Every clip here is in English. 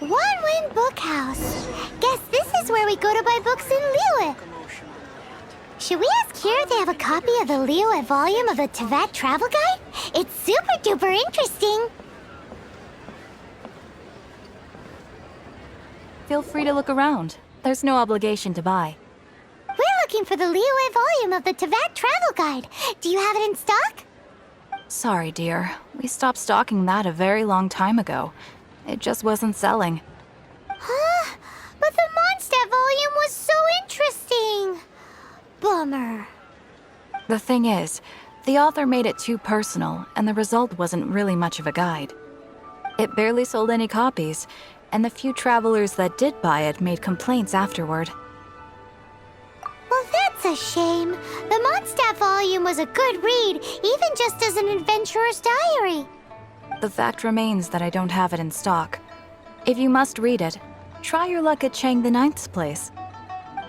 Wanwen Bookhouse. Guess this is where we go to buy books in Liyue. Should we ask here if they have a copy of the Liyue volume of the Teyvat Travel Guide? It's super duper interesting. Feel free to look around. There's no obligation to buy. We're looking for the Liyue volume of the Teyvat Travel Guide. Do you have it in stock? Sorry, dear. We stopped stocking that a very long time ago. It just wasn't selling. Huh? But the Mondstadt volume was so interesting. Bummer. The thing is, the author made it too personal, and the result wasn't really much of a guide. It barely sold any copies, and the few travelers that did buy it made complaints afterward. Well, that's a shame. The Mondstadt volume was a good read, even just as an adventurer's diary. The fact remains that I don't have it in stock. If you must read it, try your luck at Chang the Ninth's place.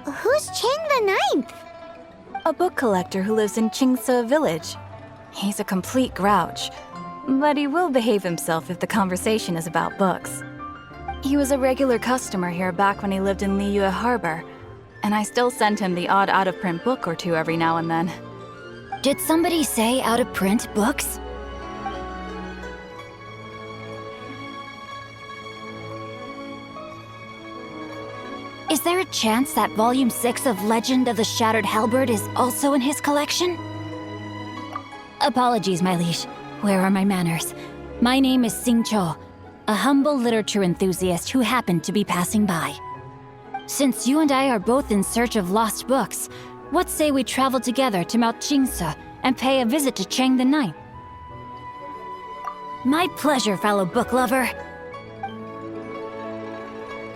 Who's Chang the Ninth? A book collector who lives in Qingce Village. He's a complete grouch, but he will behave himself if the conversation is about books. He was a regular customer here back when he lived in Liyue Harbor, and I still send him the odd out-of-print book or two every now and then. Did somebody say out-of-print books? Is there a chance that Volume 6 of Legend of the Shattered Halberd is also in his collection? Apologies, my liege. Where are my manners? My name is Xingqiu, a humble literature enthusiast who happened to be passing by. Since you and I are both in search of lost books, what say we travel together to Mount Qingce and pay a visit to Chang the Ninth? My pleasure, fellow book lover.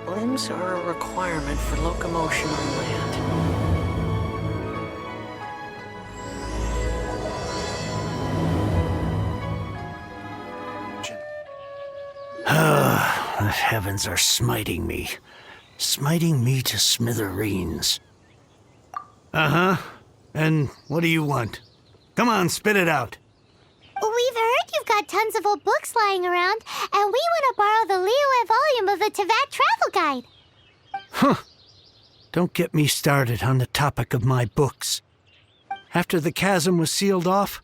Limbs are a requirement for locomotion on land. The heavens are smiting me to smithereens. Uh-huh. And what do you want? Come on, spit it out. We've heard you've got tons of old books lying around, and we want to borrow the Liyue volume of the Teyvat Travel Guide. Huh. Don't get me started on the topic of my books. After the chasm was sealed off,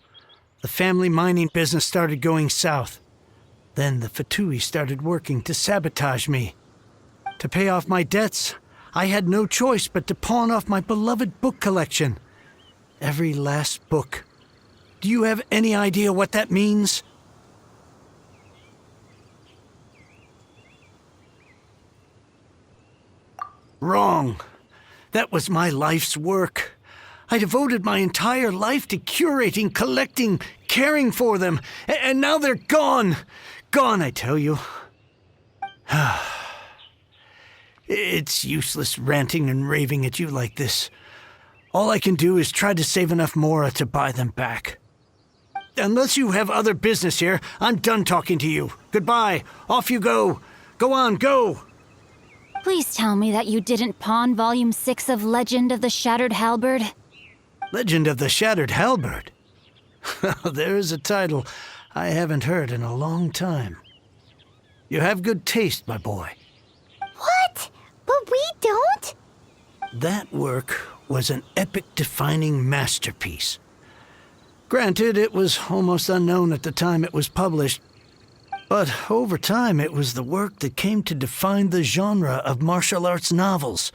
the family mining business started going south. Then the Fatui started working to sabotage me. To pay off my debts, I had no choice but to pawn off my beloved book collection. Every last book. Do you have any idea what that means? Wrong. That was my life's work. I devoted my entire life to curating, collecting, caring for them, and now they're gone. Gone, I tell you. It's useless ranting and raving at you like this. All I can do is try to save enough mora to buy them back. Unless you have other business here, I'm done talking to you. Goodbye. Off you go. Go on, go. Please tell me that you didn't pawn Volume 6 of Legend of the Shattered Halberd. Legend of the Shattered Halberd? There's a title I haven't heard in a long time. You have good taste, my boy. What? But we don't? That work was an epic-defining masterpiece. Granted, it was almost unknown at the time it was published, but over time it was the work that came to define the genre of martial arts novels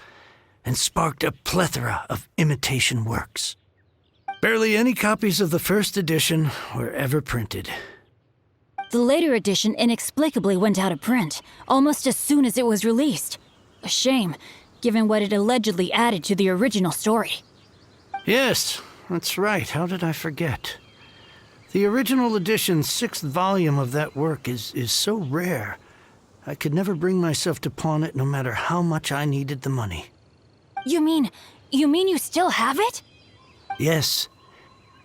and sparked a plethora of imitation works. Barely any copies of the first edition were ever printed. The later edition inexplicably went out of print, almost as soon as it was released. A shame, given what it allegedly added to the original story. Yes, that's right. How did I forget? The original edition's 6th volume of that work is so rare, I could never bring myself to pawn it no matter how much I needed the money. You mean you still have it? Yes.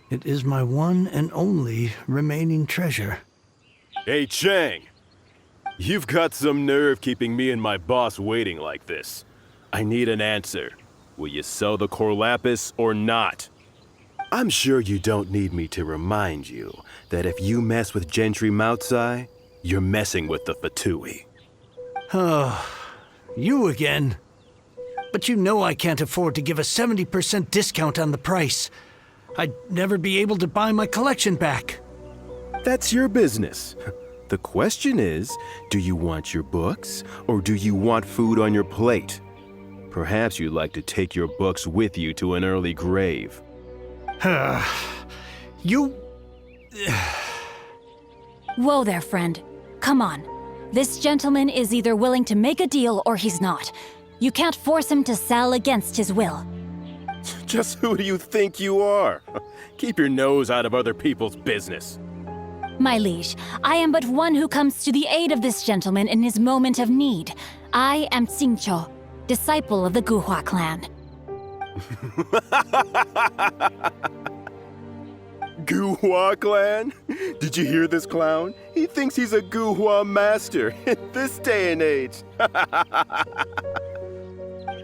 It is my one and only remaining treasure. Hey, Chang! You've got some nerve keeping me and my boss waiting like this. I need an answer. Will you sell the core lapis or not? I'm sure you don't need me to remind you that if you mess with Gentry Moutsai, you're messing with the Fatui. You again? But you know I can't afford to give a 70% discount on the price. I'd never be able to buy my collection back. That's your business. The question is, do you want your books, or do you want food on your plate? Perhaps you'd like to take your books with you to an early grave. You... Whoa there, friend. Come on. This gentleman is either willing to make a deal or he's not. You can't force him to sell against his will. Just who do you think you are? Keep your nose out of other people's business. My liege, I am but one who comes to the aid of this gentleman in his moment of need. I am Xingqiu, disciple of the Guhua clan. Guhua clan? Did you hear this clown? He thinks he's a Guhua master in this day and age.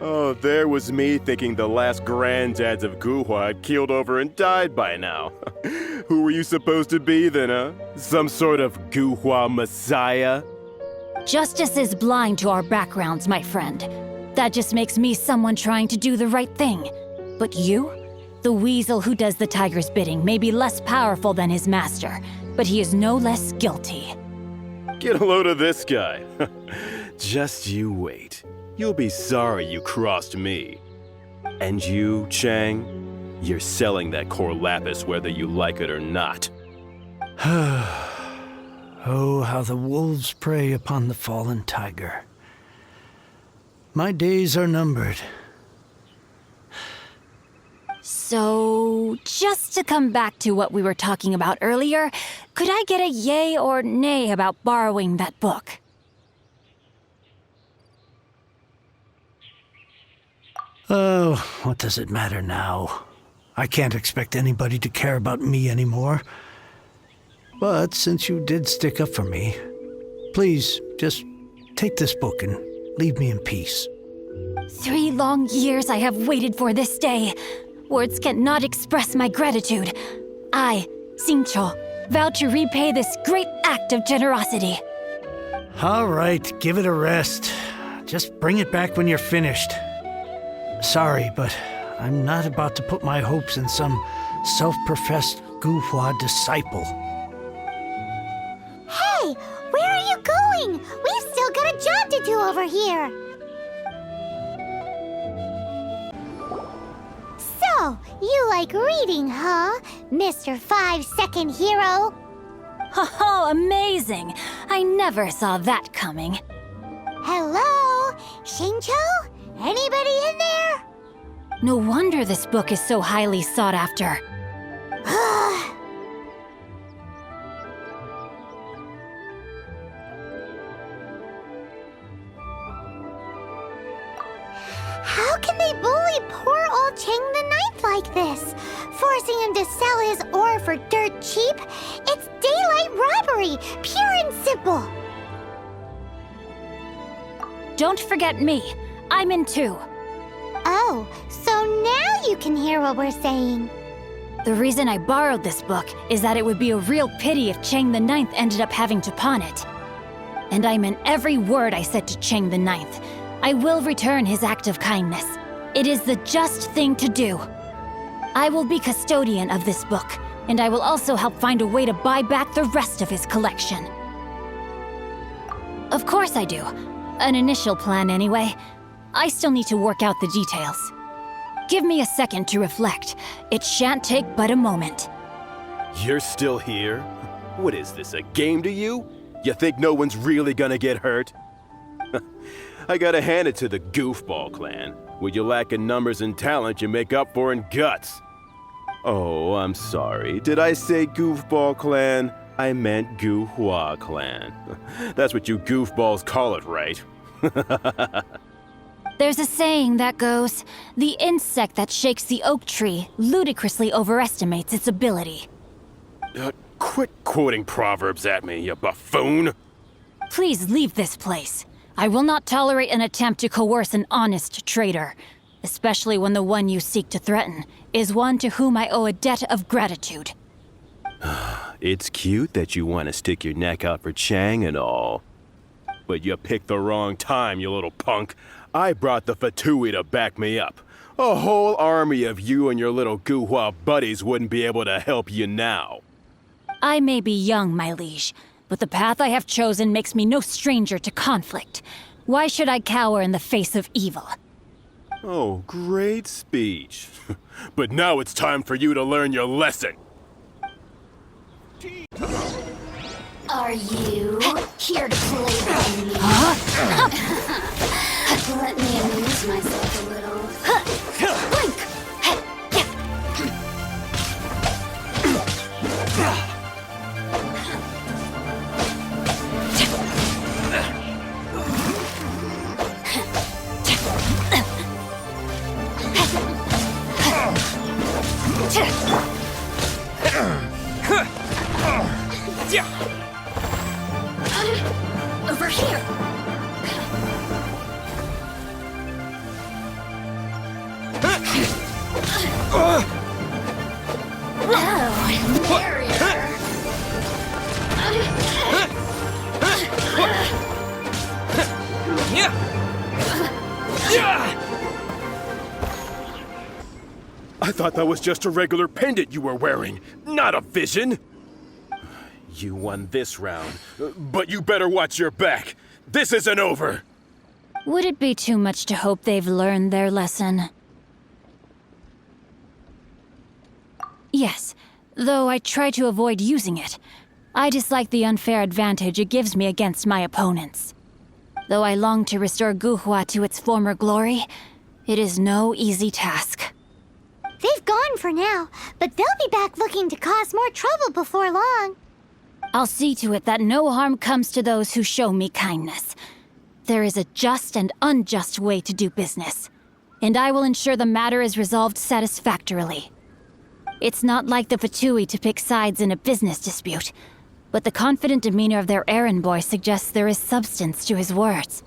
Oh, there was me thinking the last granddads of Guhua had keeled over and died by now. Who were you supposed to be then, huh? Some sort of Guhua messiah? Justice is blind to our backgrounds, my friend. That just makes me someone trying to do the right thing. But you? The weasel who does the tiger's bidding may be less powerful than his master, but he is no less guilty. Get a load of this guy. Just you wait. You'll be sorry you crossed me. And you, Chang, you're selling that core lapis whether you like it or not. Oh, how the wolves prey upon the fallen tiger. My days are numbered. So, just to come back to what we were talking about earlier, could I get a yay or nay about borrowing that book? Oh, what does it matter now? I can't expect anybody to care about me anymore. But since you did stick up for me, please just take this book and leave me in peace. 3 long years I have waited for this day. Words cannot express my gratitude. I, Xingqiu, vow to repay this great act of generosity. All right, give it a rest. Just bring it back when you're finished. Sorry, but I'm not about to put my hopes in some self-professed Guhua disciple. Hey, where are you going? We've still got a job to do over here. So, you like reading, huh, Mr. 5-second hero? Oh, amazing! I never saw that coming. Hello? Xingqiu? Anybody in there? No wonder this book is so highly sought after. How can they bully poor old Chang the Ninth like this? Forcing him to sell his ore for dirt cheap? It's daylight robbery, pure and simple. Don't forget me. I'm in too. Oh, so now you can hear what we're saying. The reason I borrowed this book is that it would be a real pity if Chang the Ninth ended up having to pawn it. And I meant every word I said to Chang the Ninth. I will return his act of kindness. It is the just thing to do. I will be custodian of this book, and I will also help find a way to buy back the rest of his collection. Of course I do. An initial plan anyway. I still need to work out the details. Give me a second to reflect. It shan't take but a moment. You're still here? What is this, a game to you? You think no one's really gonna get hurt? I gotta hand it to the Goofball clan. What you lack in numbers and talent, you make up for in guts. Oh, I'm sorry. Did I say Goofball clan? I meant Guhua clan. That's what you goofballs call it, right? There's a saying that goes, the insect that shakes the oak tree ludicrously overestimates its ability. Quit quoting proverbs at me, you buffoon! Please leave this place. I will not tolerate an attempt to coerce an honest trader, especially when the one you seek to threaten is one to whom I owe a debt of gratitude. It's cute that you want to stick your neck out for Chang and all. But you picked the wrong time, you little punk. I brought the Fatui to back me up. A whole army of you and your little Guhua buddies wouldn't be able to help you now. I may be young, my liege, but the path I have chosen makes me no stranger to conflict. Why should I cower in the face of evil? Oh, great speech. But now it's time for you to learn your lesson. Are you here to play by me? Let me amuse myself a little. Over here. Oh, barrier. I thought that was just a regular pendant you were wearing, not a vision. You won this round, but you better watch your back. This isn't over. Would it be too much to hope they've learned their lesson? Yes, though I try to avoid using it. I dislike the unfair advantage it gives me against my opponents. Though I long to restore Guhua to its former glory, it is no easy task. They've gone for now, but they'll be back looking to cause more trouble before long. I'll see to it that no harm comes to those who show me kindness. There is a just and unjust way to do business, and I will ensure the matter is resolved satisfactorily. It's not like the Fatui to pick sides in a business dispute, but the confident demeanor of their errand boy suggests there is substance to his words.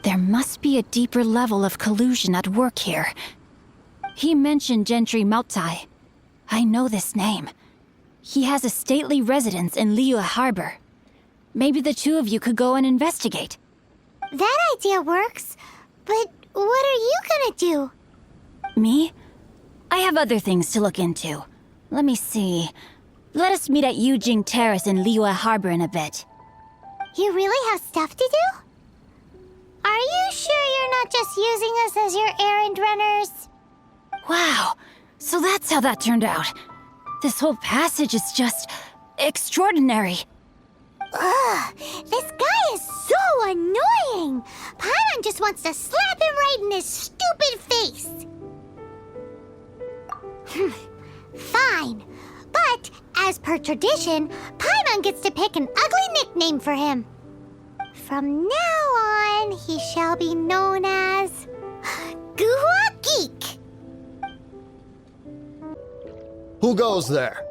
There must be a deeper level of collusion at work here. He mentioned Gentry Mautai. I know this name. He has a stately residence in Liyue Harbor. Maybe the two of you could go and investigate. That idea works, but what are you gonna do? Me? I have other things to look into. Let me see. Let us meet at Yujing Terrace in Liyue Harbor in a bit. You really have stuff to do? Are you sure you're not just using us as your errand runners? Wow, so that's how that turned out. This whole passage is just extraordinary. Ugh, this guy is so annoying! Paimon just wants to slap him right in his stupid face! Fine, but as per tradition, Paimon gets to pick an ugly nickname for him. From now on, he shall be known as Guhua Geek. Who goes there?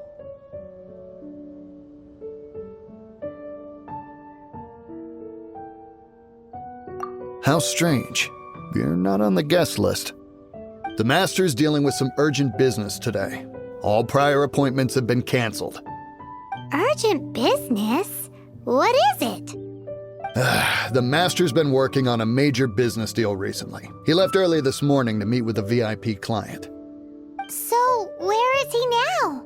How strange. You're not on the guest list. The Master's dealing with some urgent business today. All prior appointments have been canceled. Urgent business? What is it? The Master's been working on a major business deal recently. He left early this morning to meet with a VIP client. So, where is he now?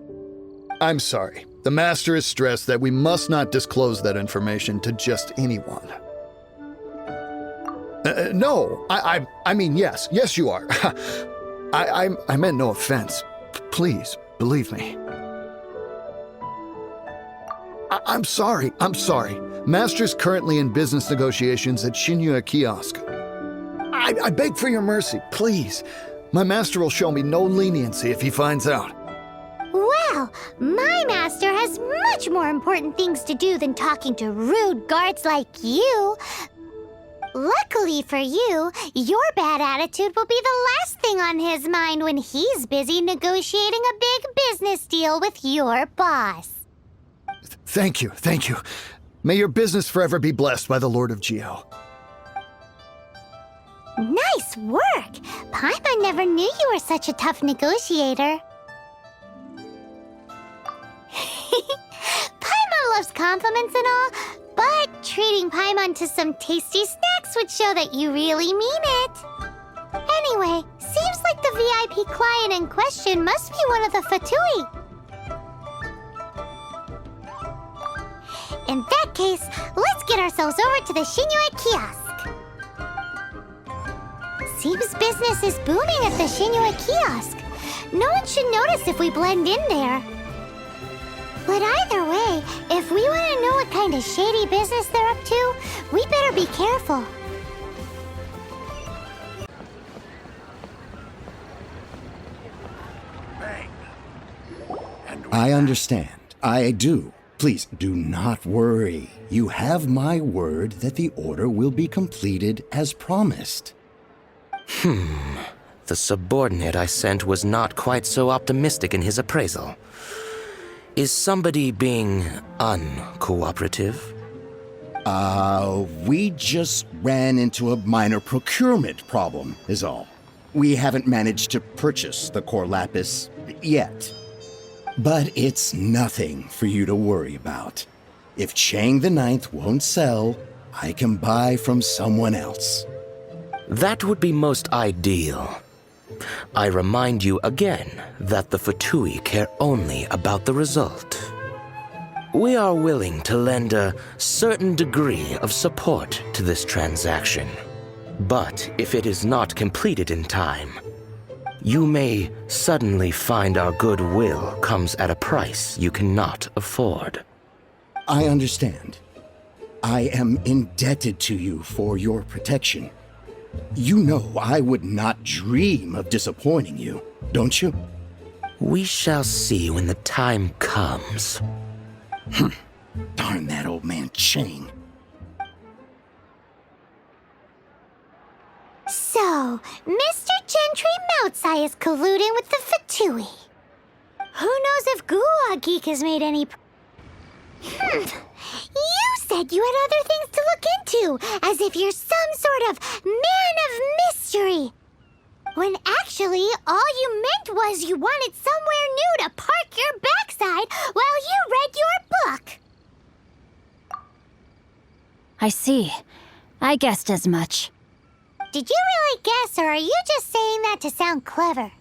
I'm sorry. The Master is stressed that we must not disclose that information to just anyone. No, I mean, yes. Yes, you are. I meant no offense. Please, believe me. I'm sorry. Master's currently in business negotiations at Xingqiu Kiosk. I beg for your mercy, please. My master will show me no leniency if he finds out. Well, my master has much more important things to do than talking to rude guards like you. Luckily for you, your bad attitude will be the last thing on his mind when he's busy negotiating a big business deal with your boss. Thank you. May your business forever be blessed by the Lord of Geo. Nice work! Paimon never knew you were such a tough negotiator. Paimon loves compliments and all, but But treating Paimon to some tasty snacks would show that you really mean it. Anyway, seems like the VIP client in question must be one of the Fatui. In that case, let's get ourselves over to the Xingqiu kiosk. Seems business is booming at the Xingqiu kiosk. No one should notice if we blend in there. But either way, if we want to know what kind of shady business they're up to, we better be careful. I understand. I do. Please do not worry. You have my word that the order will be completed as promised. The subordinate I sent was not quite so optimistic in his appraisal. Is somebody being uncooperative? We just ran into a minor procurement problem, is all. We haven't managed to purchase the core lapis yet. But it's nothing for you to worry about. If Chang the Ninth won't sell, I can buy from someone else. That would be most ideal. I remind you again that the Fatui care only about the result. We are willing to lend a certain degree of support to this transaction. But if it is not completed in time, you may suddenly find our goodwill comes at a price you cannot afford. I understand. I am indebted to you for your protection. You know I would not dream of disappointing you, don't you? We shall see when the time comes. Darn that old man Chang. So, Mr. Gentry Moutsai is colluding with the Fatui. Who knows if Gulag Geek has made any... You said you had other things to look into, as if you're some sort of man of mystery. When actually, all you meant was you wanted somewhere new to park your backside while you read your book. I see. I guessed as much. Did you really guess, or are you just saying that to sound clever?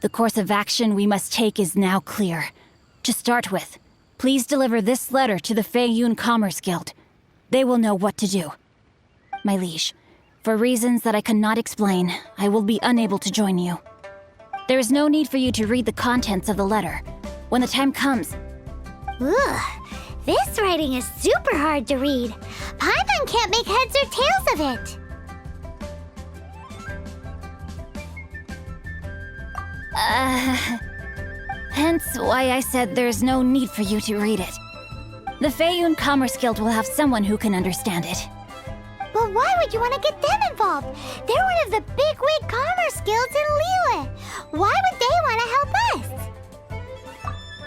The course of action we must take is now clear. To start with, please deliver this letter to the Feiyun Commerce Guild. They will know what to do. My liege, for reasons that I cannot explain, I will be unable to join you. There is no need for you to read the contents of the letter. When the time comes... Ugh, this writing is super hard to read. Paimon can't make heads or tails of it. Hence why I said there's no need for you to read it. The Feiyun Commerce Guild will have someone who can understand it. But why would you want to get them involved? They're one of the bigwig commerce guilds in Liyue. Why would they want to help us?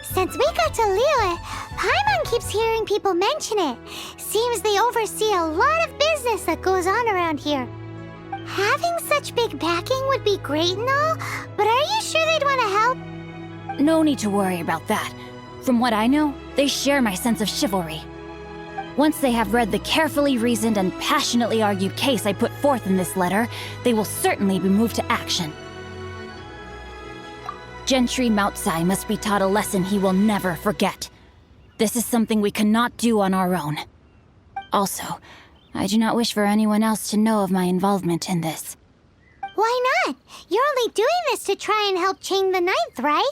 Since we got to Liyue, Paimon keeps hearing people mention it. Seems they oversee a lot of business that goes on around here. Having such big backing would be great and all, but are you sure they'd want to help? No need to worry about that. From what I know, they share my sense of chivalry. Once they have read the carefully reasoned and passionately argued case I put forth in this letter, they will certainly be moved to action. Gentry Moutsai must be taught a lesson he will never forget. This is something we cannot do on our own. Also, I do not wish for anyone else to know of my involvement in this. Why not? You're only doing this to try and help Chang the Ninth, right?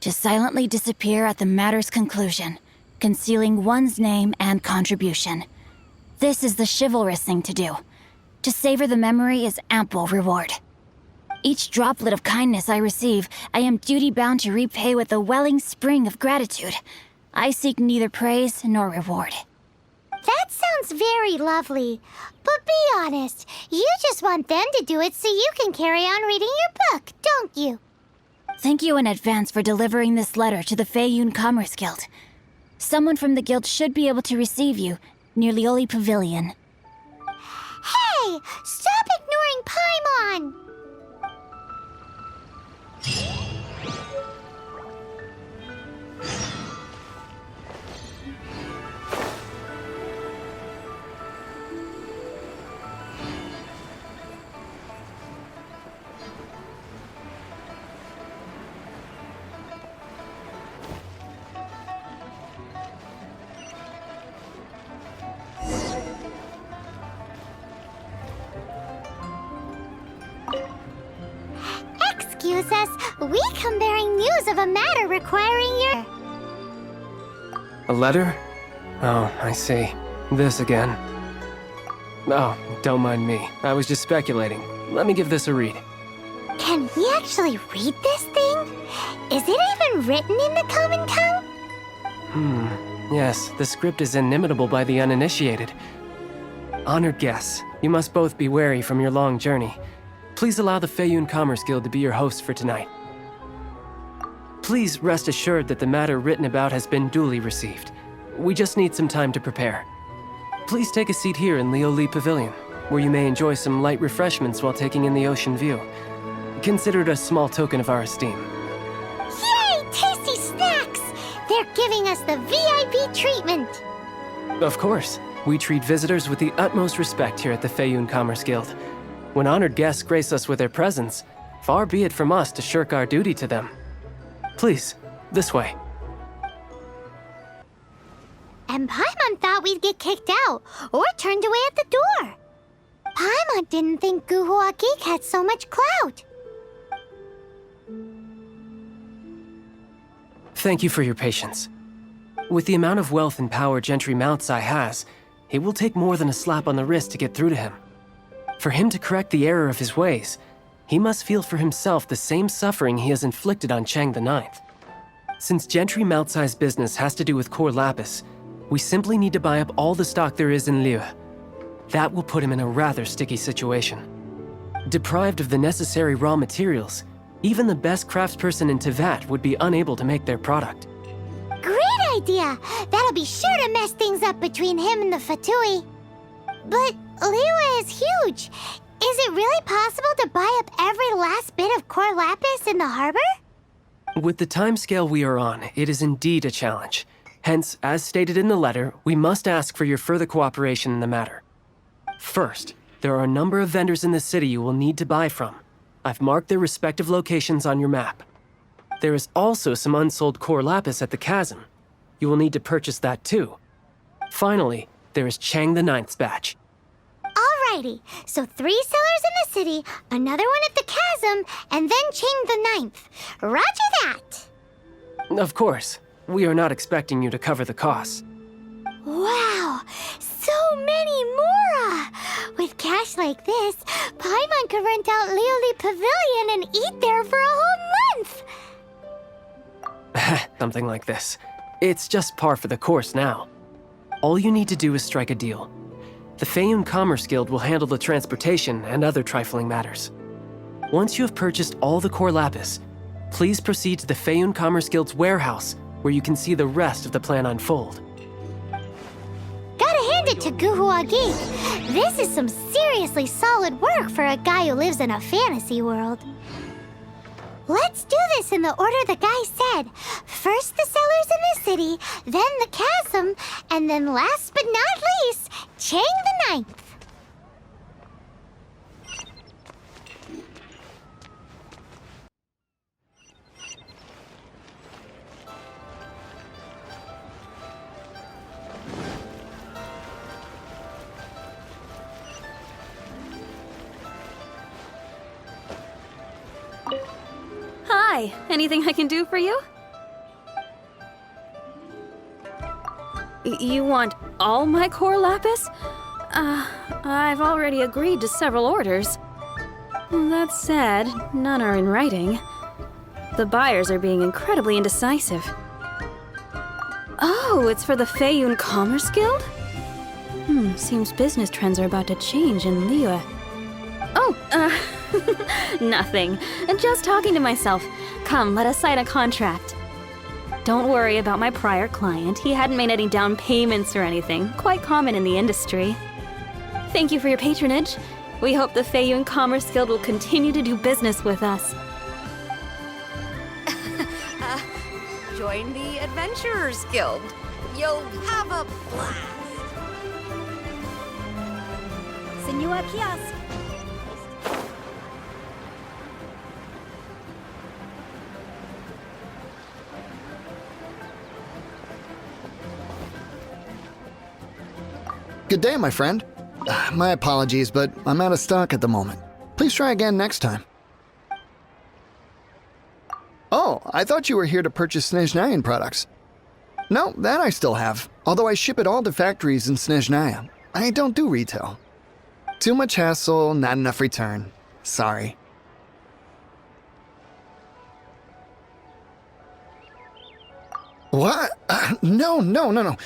To silently disappear at the matter's conclusion, concealing one's name and contribution. This is the chivalrous thing to do. To savor the memory is ample reward. Each droplet of kindness I receive, I am duty-bound to repay with a welling spring of gratitude. I seek neither praise nor reward. That sounds very lovely. But be honest, you just want them to do it so you can carry on reading your book, don't you? Thank you in advance for delivering this letter to the Feiyun Commerce Guild. Someone from the guild should be able to receive you near Liyue Pavilion. Hey! Stop ignoring Paimon! excuse us. We come bearing news of a matter requiring your... A letter? Oh, I see. This again. Oh, don't mind me. I was just speculating. Let me give this a read. Can we actually read this thing? Is it even written in the common tongue? Yes, the script is inimitable by the uninitiated. Honored guests, you must both be wary from your long journey. Please allow the Feiyun Commerce Guild to be your host for tonight. Please rest assured that the matter written about has been duly received. We just need some time to prepare. Please take a seat here in Liyue Pavilion, where you may enjoy some light refreshments while taking in the ocean view. Consider it a small token of our esteem. Yay! Tasty snacks! They're giving us the VIP treatment! Of course. We treat visitors with the utmost respect here at the Feiyun Commerce Guild. When honored guests grace us with their presence, far be it from us to shirk our duty to them. Please, this way. And Paimon thought we'd get kicked out, or turned away at the door. Paimon didn't think Guhua Geek had so much clout. Thank you for your patience. With the amount of wealth and power Gentry Moutsai has, it will take more than a slap on the wrist to get through to him. For him to correct the error of his ways, he must feel for himself the same suffering he has inflicted on Chang the Ninth. Since Gentry Moutsai's business has to do with core lapis, we simply need to buy up all the stock there is in Liyue. That will put him in a rather sticky situation. Deprived of the necessary raw materials, even the best craftsperson in Teyvat would be unable to make their product. Great idea! That'll be sure to mess things up between him and the Fatui. But Liyue is huge. Is it really possible to buy up every last bit of core lapis in the harbor? With the timescale we are on, it is indeed a challenge. Hence, as stated in the letter, we must ask for your further cooperation in the matter. First, there are a number of vendors in the city you will need to buy from. I've marked their respective locations on your map. There is also some unsold core lapis at the chasm. You will need to purchase that too. Finally, there is Chang the Ninth's batch. Alrighty, so 3 sellers in the city, another one at the chasm, and then Chang the Ninth. Roger that! Of course, we are not expecting you to cover the costs. Wow, so many more! With cash like this, Paimon could rent out Liyue Pavilion and eat there for a whole month! Something like this. It's just par for the course now. All you need to do is strike a deal. The Feiyun Commerce Guild will handle the transportation and other trifling matters. Once you have purchased all the core lapis, please proceed to the Feiyun Commerce Guild's warehouse, where you can see the rest of the plan unfold. Gotta hand it to Guhua Geek. This is some seriously solid work for a guy who lives in a fantasy world. Let's do this in the order the guy said. First the sellers in the city, then the chasm, and then last but not least, Chang the Ninth. Hi, anything I can do for you? You want all my core lapis? I've already agreed to several orders. That said, none are in writing. The buyers are being incredibly indecisive. Oh, it's for the Feiyun Commerce Guild? Seems business trends are about to change in Liyue. Oh, nothing. Just talking to myself. Come, let us sign a contract. Don't worry about my prior client. He hadn't made any down payments or anything. Quite common in the industry. Thank you for your patronage. We hope the Feiyun Commerce Guild will continue to do business with us. Join the Adventurers Guild. You'll have a blast. Senua Kiosk. Good day, my friend. My apologies, but I'm out of stock at the moment. Please try again next time. Oh, I thought you were here to purchase Snezhnayan products. No, that I still have, although I ship it all to factories in Snezhnaya. I don't do retail. Too much hassle, not enough return. Sorry. What? No.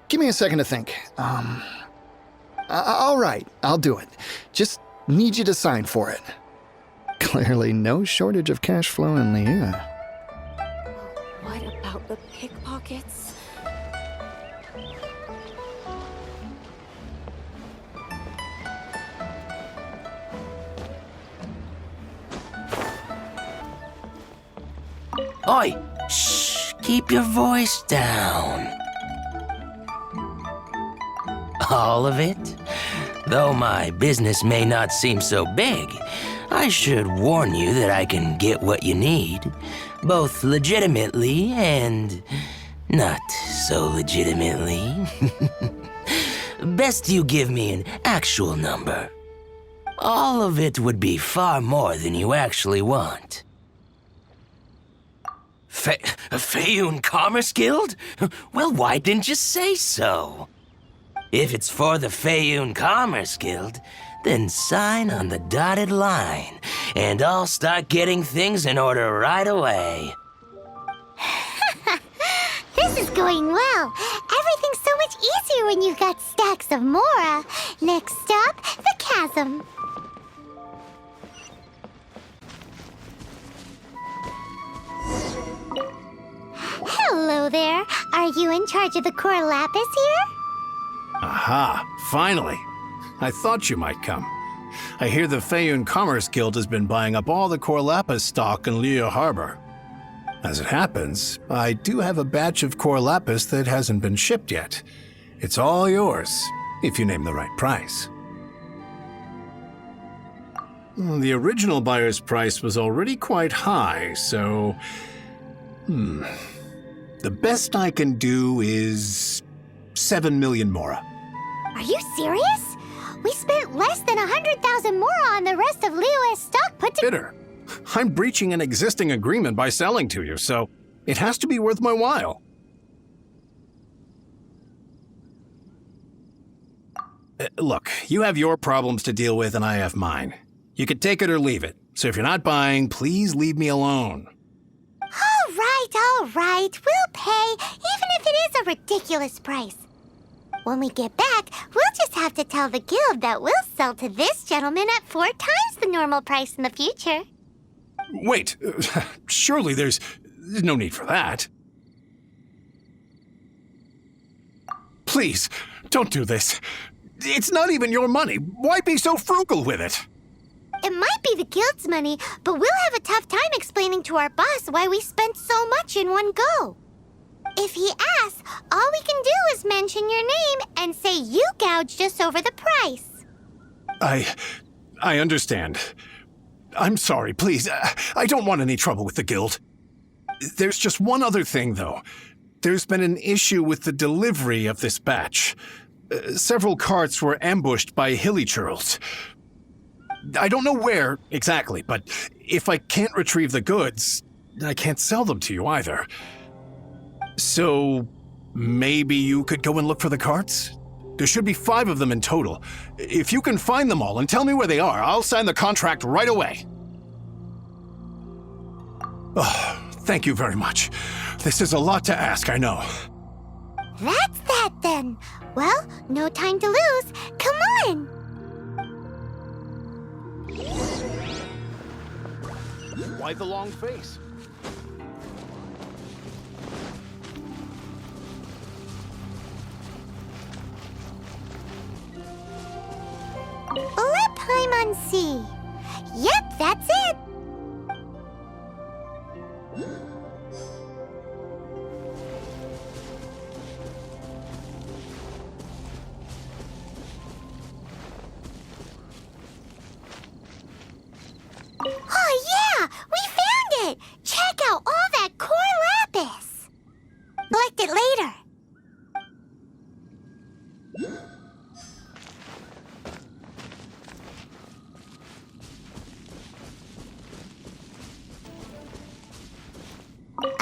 Give me a second to think. All right, I'll do it. Just need you to sign for it. Clearly no shortage of cash flow in Liyue. What about the pickpockets? Oi! Shh! Keep your voice down. All of it? Though my business may not seem so big, I should warn you that I can get what you need, both legitimately and not so legitimately. Best you give me an actual number. All of it would be far more than you actually want. Feiyun Commerce Guild? Well, why didn't you say so? If it's for the Feiyun Commerce Guild, then sign on the dotted line, and I'll start getting things in order right away. This is going well. Everything's so much easier when you've got stacks of Mora. Next stop, the chasm. Hello there. Are you in charge of the core lapis here? Aha, finally. I thought you might come. I hear the Feiyun Commerce Guild has been buying up all the core lapis stock in Liyue Harbor. As it happens, I do have a batch of core lapis that hasn't been shipped yet. It's all yours, if you name the right price. The original buyer's price was already quite high, so... The best I can do is 7 million Mora. Are you serious? We spent less than 100,000 Mora on the rest of Liyue's stock put together. Bitter. I'm breaching an existing agreement by selling to you, so it has to be worth my while. Look, you have your problems to deal with and I have mine. You can take it or leave it, so if you're not buying, please leave me alone. All right, we'll pay, even if it is a ridiculous price. When we get back, we'll just have to tell the guild that we'll sell to this gentleman at 4 times the normal price in the future. Wait, surely there's no need for that. Please, don't do this. It's not even your money. Why be so frugal with it? It might be the guild's money, but we'll have a tough time explaining to our boss why we spent so much in one go. If he asks, all we can do is mention your name and say you gouged us over the price. I understand. I'm sorry, please. I don't want any trouble with the guild. There's just one other thing, though. There's been an issue with the delivery of this batch. Several carts were ambushed by hilly churls. I don't know where exactly, but if I can't retrieve the goods, I can't sell them to you either. So, maybe you could go and look for the carts? There should be 5 of them in total. If you can find them all and tell me where they are, I'll sign the contract right away. Oh, thank you very much. This is a lot to ask, I know. That's that then. Well, no time to lose. Come on! Why the long face? Let Paimon see. Yep, that's it. Oh yeah, we found it. Check out all that core lapis. Collect it later.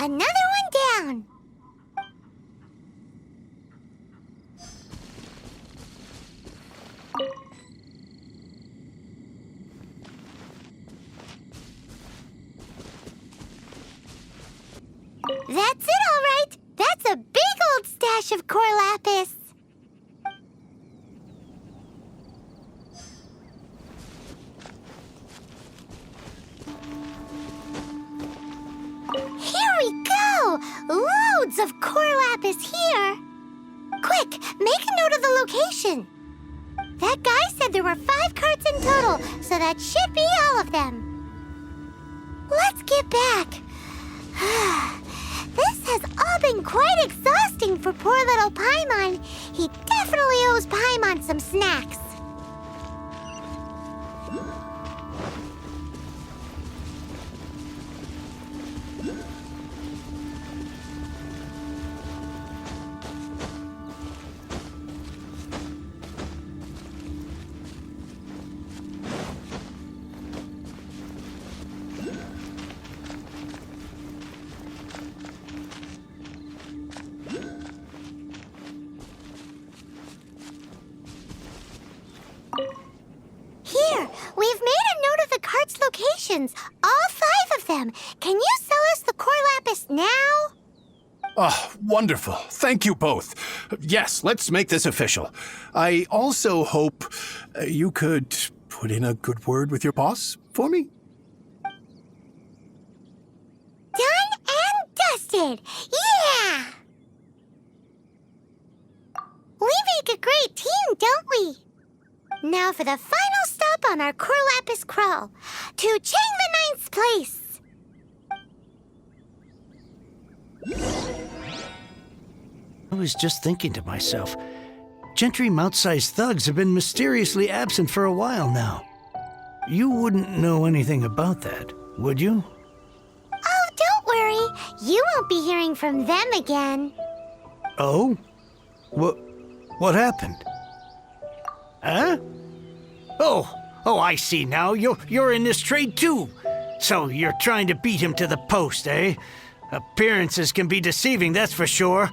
Another one down. That's it, all right. That's a big old stash of core lapis. Here we go! Loads of core lapis here. Quick, make a note of the location. That guy said there were 5 carts in total, so that should be all of them. Let's get back. This has all been quite exhausting for poor little Paimon. He definitely owes Paimon some snacks. Here, we've made a note of the cart's locations, all 5 of them. Can you sell us the core lapis now? Oh, wonderful. Thank you both. Yes, let's make this official. I also hope you could put in a good word with your boss for me. Done and dusted! Yeah! We make a great team, don't we? Now for the final stop on our core lapis crawl, to Chang the Ninth's place. I was just thinking to myself, gentry mount-sized thugs have been mysteriously absent for a while now. You wouldn't know anything about that, would you? Oh, don't worry. You won't be hearing from them again. Oh? What happened? Huh? Oh, I see now. You're in this trade too. So you're trying to beat him to the post, eh? Appearances can be deceiving, that's for sure.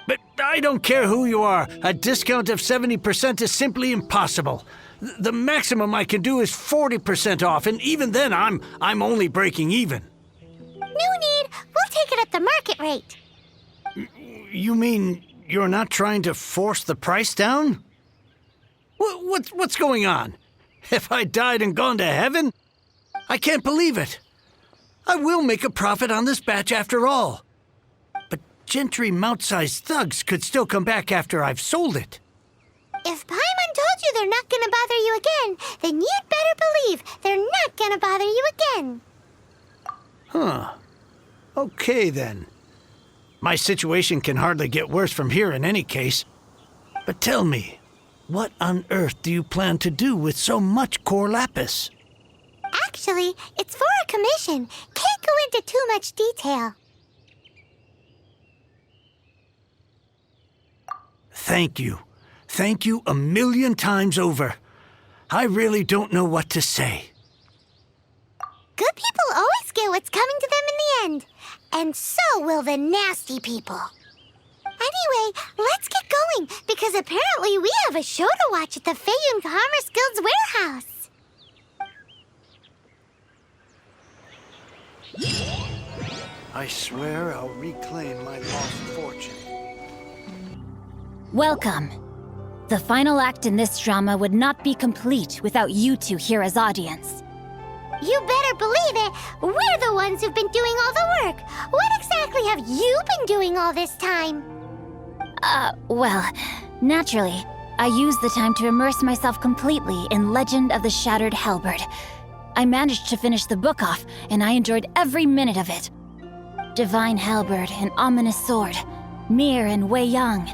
But I don't care who you are. A discount of 70% is simply impossible. The maximum I can do is 40% off, and even then I'm only breaking even. No need. We'll take it at the market rate. You mean you're not trying to force the price down? What's going on? Have I died and gone to heaven? I can't believe it. I will make a profit on this batch after all. But gentry mount-sized thugs could still come back after I've sold it. If Paimon told you they're not gonna bother you again, then you'd better believe they're not gonna bother you again. Huh. Okay, then. My situation can hardly get worse from here in any case. But tell me, what on earth do you plan to do with so much core lapis? Actually, it's for a commission. Can't go into too much detail. Thank you. Thank you a million times over. I really don't know what to say. Good people always get what's coming to them in the end. And so will the nasty people. Anyway, let's get going, because apparently we have a show to watch at the Feiyun Commerce Guild's warehouse. I swear I'll reclaim my lost fortune. Welcome. The final act in this drama would not be complete without you two here as audience. You better believe it. We're the ones who've been doing all the work. What exactly have you been doing all this time? Well, naturally, I used the time to immerse myself completely in Legend of the Shattered Halberd. I managed to finish the book off, and I enjoyed every minute of it. Divine Halberd, an ominous sword, Mir and Wei Yang.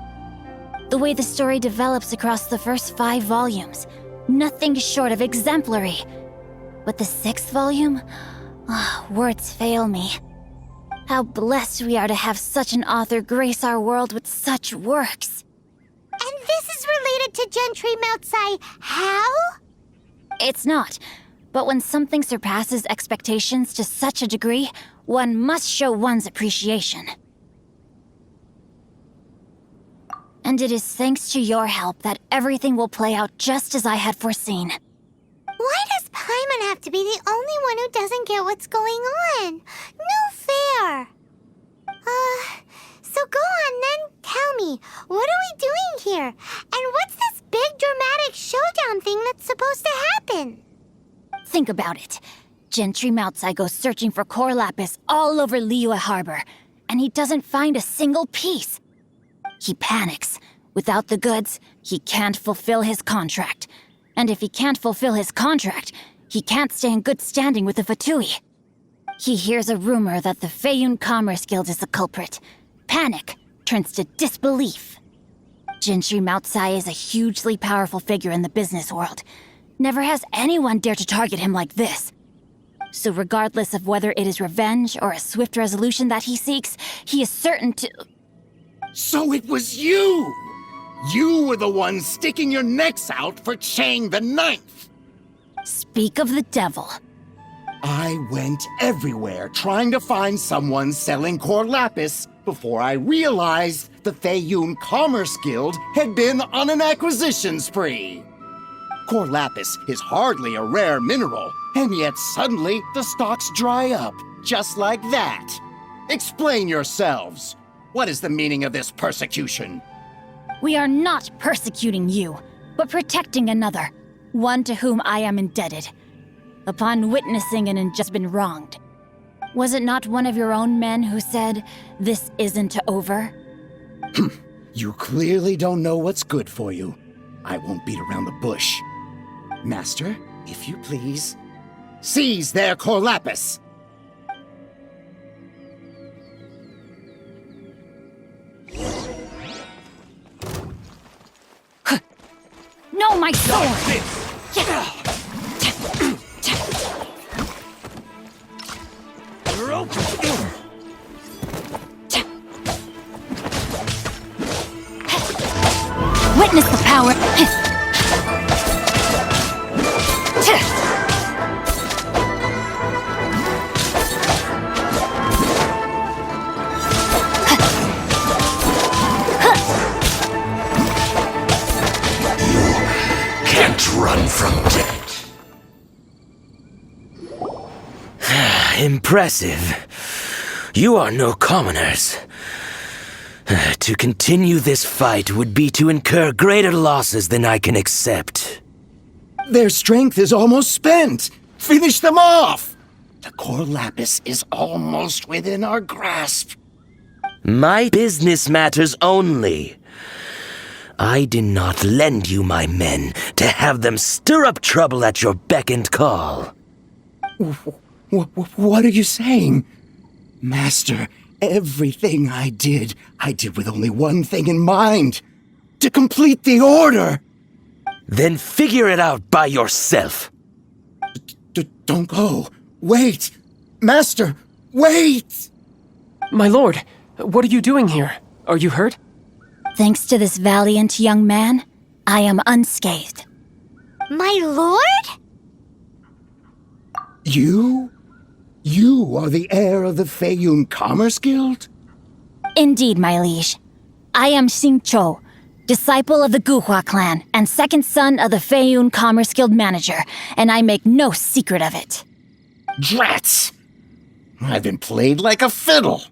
The way the story develops across the first 5 volumes, nothing short of exemplary. But the 6th volume? Words fail me. How blessed we are to have such an author grace our world with such works. And this is related to Gentry Moutsai how? It's not. But when something surpasses expectations to such a degree, one must show one's appreciation. And it is thanks to your help that everything will play out just as I had foreseen. Why does Paimon have to be the only one who doesn't get what's going on? No fair! So go on then, tell me, what are we doing here? And what's this big dramatic showdown thing that's supposed to happen? Think about it. Gentry Moutsai goes searching for core lapis all over Liyue Harbor, and he doesn't find a single piece. He panics. Without the goods, he can't fulfill his contract. And if he can't fulfill his contract, he can't stay in good standing with the Fatui. He hears a rumor that the Feiyun Commerce Guild is the culprit. Panic turns to disbelief. Gentry Moutsai is a hugely powerful figure in the business world. Never has anyone dared to target him like this. So regardless of whether it is revenge or a swift resolution that he seeks, he is certain to... So it was you! You were the one sticking your necks out for Chang the Ninth! Speak of the devil. I went everywhere trying to find someone selling core lapis before I realized the Feiyun Commerce Guild had been on an acquisition spree. Core lapis is hardly a rare mineral, and yet suddenly the stocks dry up, just like that. Explain yourselves. What is the meaning of this persecution? We are not persecuting you, but protecting another, one to whom I am indebted. Upon witnessing an injustice been wronged. Was it not one of your own men who said, "This isn't over"? You clearly don't know what's good for you. I won't beat around the bush. Master, if you please, seize their core lapis! No, my sword! Witness the power! Can't run from death. Impressive. You are no commoners. To continue this fight would be to incur greater losses than I can accept. Their strength is almost spent. Finish them off! The core lapis is almost within our grasp. My business matters only. I did not lend you my men to have them stir up trouble at your beck and call. What are you saying? Master, everything I did with only one thing in mind. To complete the order! Then figure it out by yourself. Don't go. Wait! Master, wait! My lord, what are you doing here? Are you hurt? Thanks to this valiant young man, I am unscathed. My lord? You? You are the heir of the Feiyun Commerce Guild? Indeed, my liege. I am Xingqiu, disciple of the Guhua clan and second son of the Feiyun Commerce Guild manager, and I make no secret of it. Drats! I've been played like a fiddle.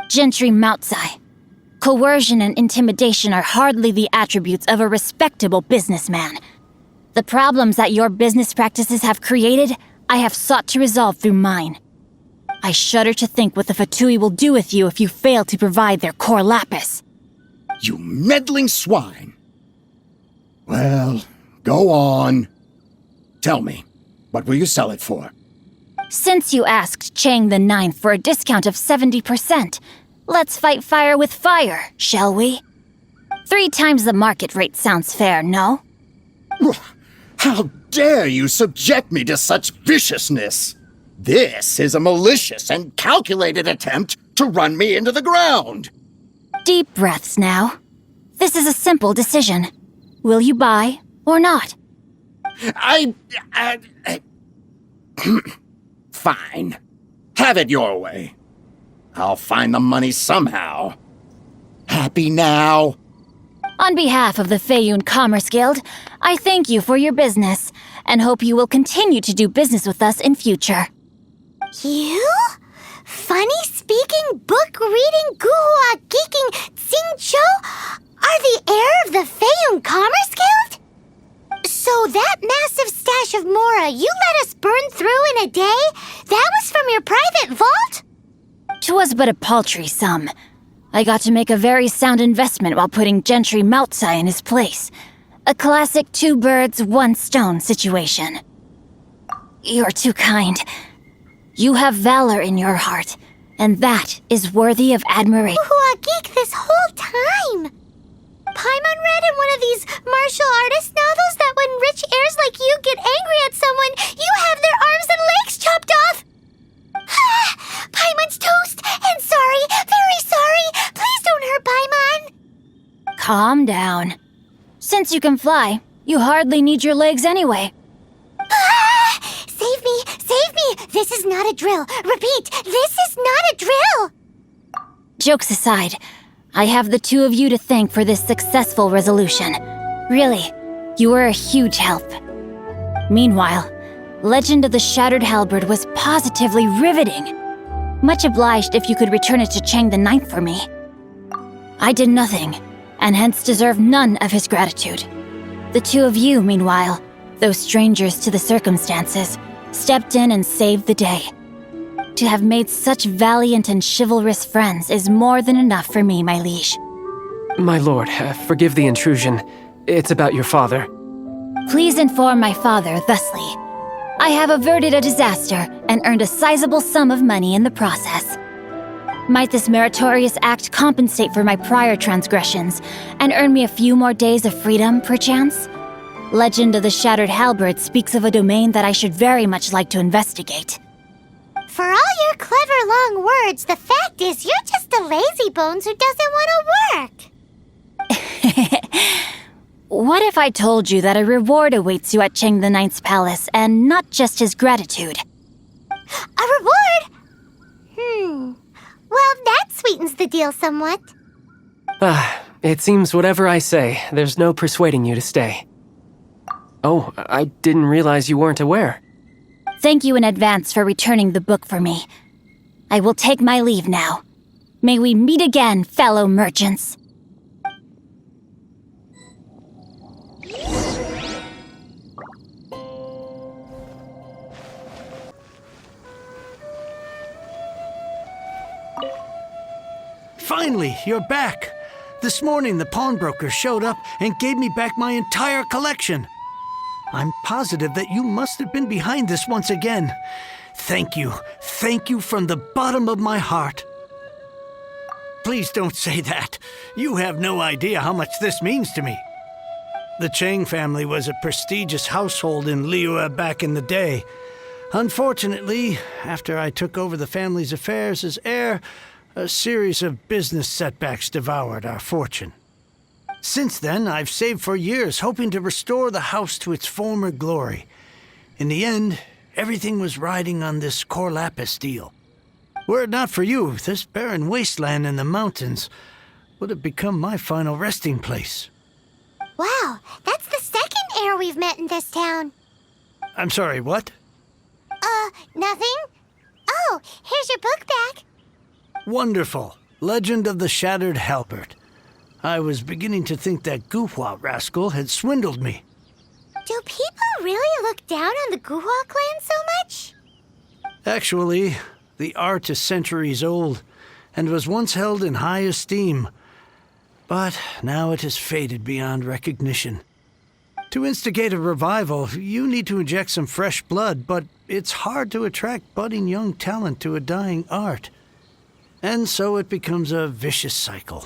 Gentry Moutsai. Coercion and intimidation are hardly the attributes of a respectable businessman. The problems that your business practices have created, I have sought to resolve through mine. I shudder to think what the Fatui will do with you if you fail to provide their core lapis. You meddling swine! Well, go on. Tell me, what will you sell it for? Since you asked Chang the Ninth for a discount of 70%, let's fight fire with fire, shall we? 3 times the market rate sounds fair, no? How dare you subject me to such viciousness? This is a malicious and calculated attempt to run me into the ground. Deep breaths now. This is a simple decision. Will you buy or not? Fine. Have it your way. I'll find the money somehow. Happy now? On behalf of the Feiyun Commerce Guild, I thank you for your business and hope you will continue to do business with us in future. You? Funny-speaking, book-reading, guhua geeking Xingqiu are the heir of the Feiyun Commerce Guild? So that massive stash of Mora you let us burn through in a day, that was from your private vault? 'Twas but a paltry sum. I got to make a very sound investment while putting Gentry Moutsai in his place. A classic two birds, one stone situation. You're too kind. You have valor in your heart, and that is worthy of admiration. Guhua geek this whole time. Paimon read in one of these martial artist novels that when rich heirs like you get angry at someone, you have their arms and legs chopped off. Paimon's toast, and sorry, very sorry. Please don't hurt Paimon. Calm down. Since you can fly, you hardly need your legs anyway. Save me, save me. This is not a drill. Repeat, this is not a drill. Jokes aside, I have the two of you to thank for this successful resolution. Really, you were a huge help. Meanwhile, Legend of the Shattered Halberd was positively riveting. Much obliged if you could return it to Chang the Ninth for me. I did nothing, and hence deserve none of his gratitude. The two of you, meanwhile, though strangers to the circumstances, stepped in and saved the day. To have made such valiant and chivalrous friends is more than enough for me, my liege. My lord, forgive the intrusion. It's about your father. Please inform my father thusly. I have averted a disaster and earned a sizable sum of money in the process. Might this meritorious act compensate for my prior transgressions and earn me a few more days of freedom, perchance? Legend of the Shattered Halberd speaks of a domain that I should very much like to investigate. For all your clever long words, the fact is you're just a lazybones who doesn't want to work. What if I told you that a reward awaits you at Chang the Ninth's palace, and not just his gratitude? A reward? Well, that sweetens the deal somewhat. It seems whatever I say, there's no persuading you to stay. Oh, I didn't realize you weren't aware. Thank you in advance for returning the book for me. I will take my leave now. May we meet again, fellow merchants. Finally, you're back. This morning, the pawnbroker showed up and gave me back my entire collection. I'm positive that you must have been behind this once again. Thank you. Thank you from the bottom of my heart. Please don't say that. You have no idea how much this means to me. The Chang family was a prestigious household in Liyue back in the day. Unfortunately, after I took over the family's affairs as heir, a series of business setbacks devoured our fortune. Since then, I've saved for years, hoping to restore the house to its former glory. In the end, everything was riding on this Corlapis deal. Were it not for you, this barren wasteland in the mountains would have become my final resting place. Wow, that's the second heir we've met in this town. I'm sorry, what? Nothing? Oh, here's your book back. Wonderful. Legend of the Shattered Halberd. I was beginning to think that Guhua rascal had swindled me. Do people really look down on the Guhua clan so much? Actually, the art is centuries old, and was once held in high esteem. But now it has faded beyond recognition. To instigate a revival, you need to inject some fresh blood, but it's hard to attract budding young talent to a dying art. And so it becomes a vicious cycle.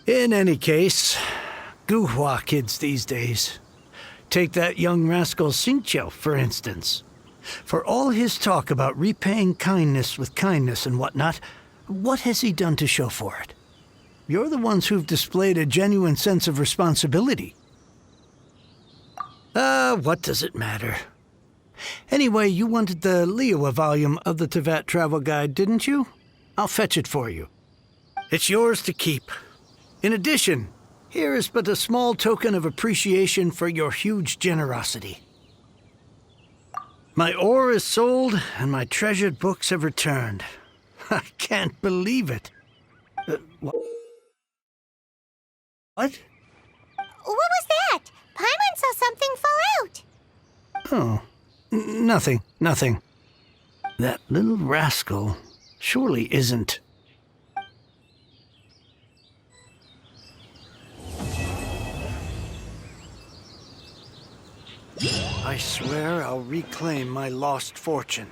In any case, Guhua kids these days. Take that young rascal Xingqiu, for instance. For all his talk about repaying kindness with kindness and whatnot, what has he done to show for it? You're the ones who've displayed a genuine sense of responsibility. What does it matter? Anyway, you wanted the Liyue volume of the Teyvat Travel Guide, didn't you? I'll fetch it for you. It's yours to keep. In addition, here is but a small token of appreciation for your huge generosity. My ore is sold, and my treasured books have returned. I can't believe it. What? What? What was that? Paimon saw something fall out. Oh, nothing. That little rascal surely isn't. I swear I'll reclaim my lost fortune.